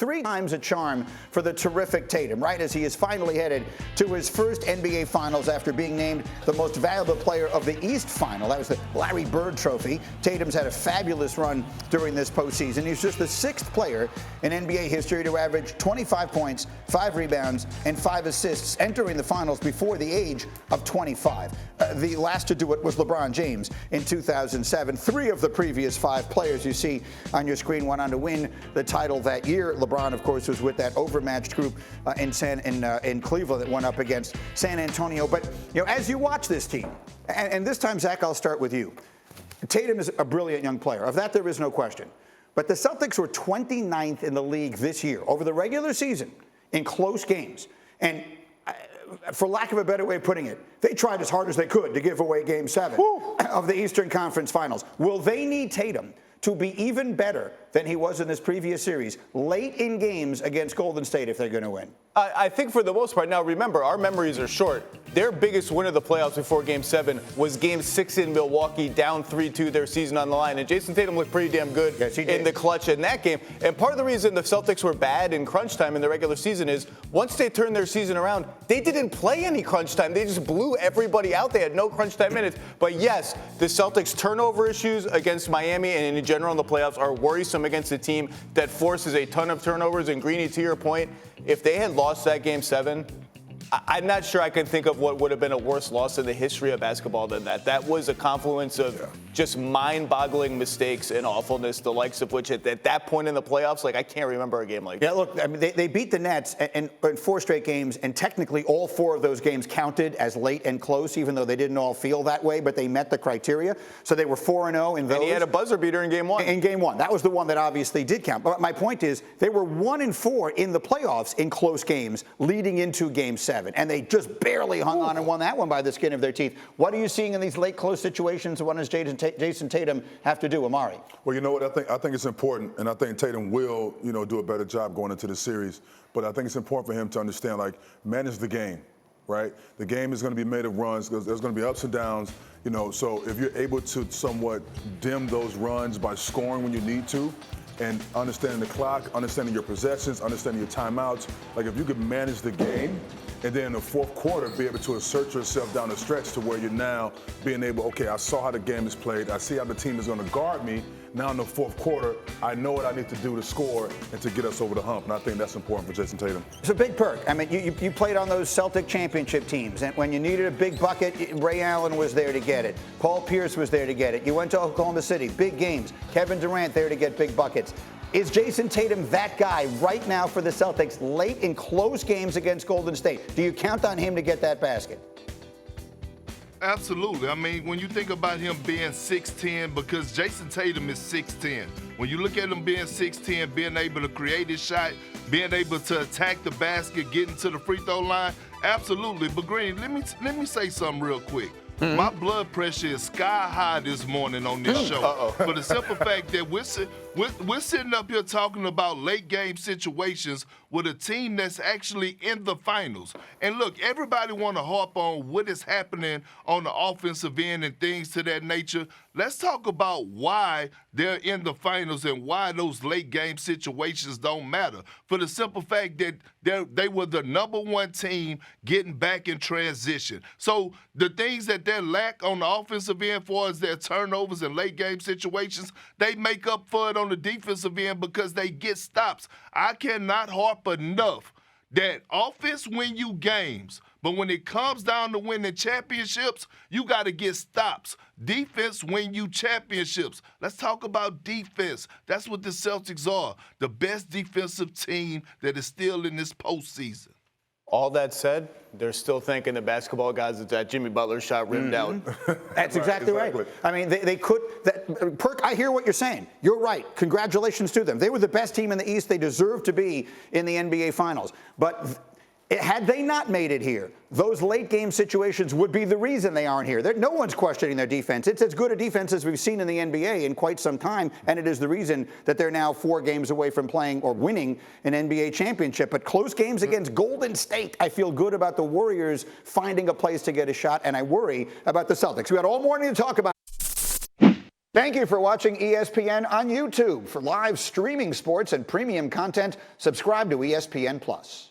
Three times a charm for the terrific Tatum, right, as he is finally headed to his first NBA Finals after being named the most valuable player of the East Final. That was the Larry Bird Trophy. Tatum's had a fabulous run during this postseason. He's just the sixth player in NBA history to average 25 points, 5 rebounds, and 5 assists entering the Finals before the age of 25. The last to do it was LeBron James in 2007. 3 of the previous 5 players you see on your screen went on to win the title that year. LeBron, of course, was with that overmatched group in Cleveland that went up against San Antonio. But as you watch this team, and this time, Zach, I'll start with you. Tatum is a brilliant young player. Of that, there is no question. But the Celtics were 29th in the league this year over the regular season in close games. And for lack of a better way of putting it, they tried as hard as they could to give away Game 7 of the Eastern Conference Finals. Will they need Tatum to be even better than he was in this previous series late in games against Golden State if they're going to win? I think for the most part. Now, remember, our memories are short. Their biggest win of the playoffs before Game 7 was Game 6 in Milwaukee, down 3-2, their season on the line. And Jayson Tatum looked pretty damn good in the clutch in that game. And part of the reason the Celtics were bad in crunch time in the regular season is once they turned their season around, they didn't play any crunch time. They just blew everybody out. They had no crunch time minutes. But yes, the Celtics' turnover issues against Miami and in general in the playoffs are worrisome against a team that forces a ton of turnovers. And Greeny, to your point, if they had lost that Game 7, I'm not sure I can think of what would have been a worse loss in the history of basketball than that. That was a confluence of just mind-boggling mistakes and awfulness, the likes of which at that point in the playoffs, I can't remember a game like that. Yeah, look, I mean, they beat the Nets in 4 straight games, and technically all 4 of those games counted as late and close, even though they didn't all feel that way, but they met the criteria. So they were 4-0 in those. And he had a buzzer beater in Game 1. In Game 1. That was the one that obviously did count. But my point is, they were 1-4 in the playoffs in close games leading into Game 7. And they just barely hung on and won that one by the skin of their teeth. What are you seeing in these late close situations? What does Jayson Tatum have to do, Amar'e? Well, you know what? I think it's important, and I think Tatum will, do a better job going into the series. But I think it's important for him to understand, manage the game, right? The game is going to be made of runs. There's going to be ups and downs, So if you're able to somewhat dim those runs by scoring when you need to, and understanding the clock, understanding your possessions, understanding your timeouts. If you could manage the game and then in the fourth quarter be able to assert yourself down the stretch to where you're now being able, okay, I saw how the game is played. I see how the team is going to guard me. Now in the fourth quarter, I know what I need to do to score and to get us over the hump. And I think that's important for Jayson Tatum. It's a big perk. I mean, you played on those Celtic championship teams. And when you needed a big bucket, Ray Allen was there to get it. Paul Pierce was there to get it. You went to Oklahoma City, big games. Kevin Durant there to get big buckets. Is Jayson Tatum that guy right now for the Celtics late in close games against Golden State? Do you count on him to get that basket? Absolutely. I mean, when you think about him being 6'10", because Jayson Tatum is 6'10". When you look at him being 6'10", being able to create his shot, being able to attack the basket, getting to the free throw line, absolutely. But Green, let me say something real quick. Mm-hmm. My blood pressure is sky high this morning on this show. For the simple fact that we're sitting up here talking about late game situations with a team that's actually in the finals. And look, everybody want to harp on what is happening on the offensive end and things to that nature. Let's talk about why they're in the finals and why those late game situations don't matter. For the simple fact that they were the number 1 team getting back in transition. So the things that they lack on the offensive end for as their turnovers and late game situations, they make up for it on the defensive end because they get stops. I cannot harp enough that offense win you games, but when it comes down to winning championships, you got to get stops. Defense win you championships. Let's talk about defense. That's what the Celtics are, the best defensive team that is still in this postseason. All that said, they're still thanking the basketball gods that Jimmy Butler shot rimmed out. That's exactly right. I mean, they could. Perk, I hear what you're saying. You're right. Congratulations to them. They were the best team in the East. They deserve to be in the NBA Finals. But had they not made it here, those late game situations would be the reason they aren't here. No one's questioning their defense. It's as good a defense as we've seen in the NBA in quite some time, and it is the reason that they're now 4 games away from playing or winning an NBA championship. But close games against Golden State, I feel good about the Warriors finding a place to get a shot, and I worry about the Celtics. We had all morning to talk about Thank you for watching ESPN on YouTube. For live streaming sports and premium content, subscribe to ESPN+.